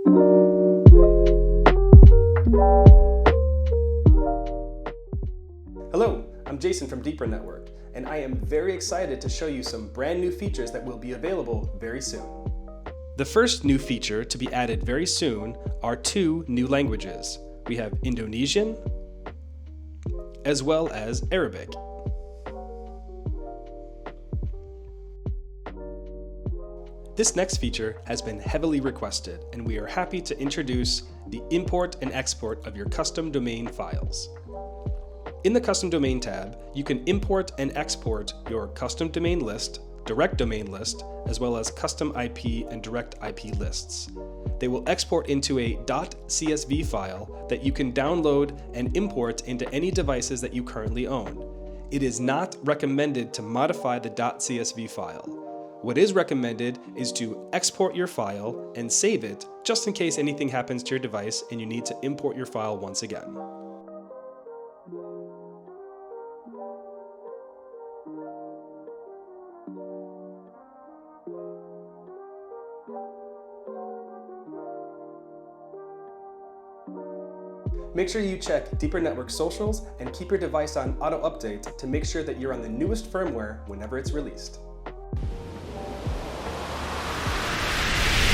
Hello, I'm Jason from Deepernauts, and I am very excited to show you some brand new features that will be available very soon. The first new feature to be added very soon are 2 new languages. We have Indonesian as well as Arabic. This next feature has been heavily requested, and we are happy to introduce the import and export of your custom domain files. In the Custom Domain tab, you can import and export your custom domain list, direct domain list, as well as custom IP and direct IP lists. They will export into a .csv file that you can download and import into any devices that you currently own. It is not recommended to modify the .csv file. What is recommended is to export your file and save it just in case anything happens to your device and you need to import your file once again. Make sure you check Deepernauts socials and keep your device on auto update to make sure that you're on the newest firmware whenever it's released.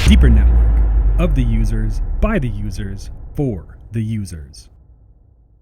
Deepernauts, of the users, by the users, for the users.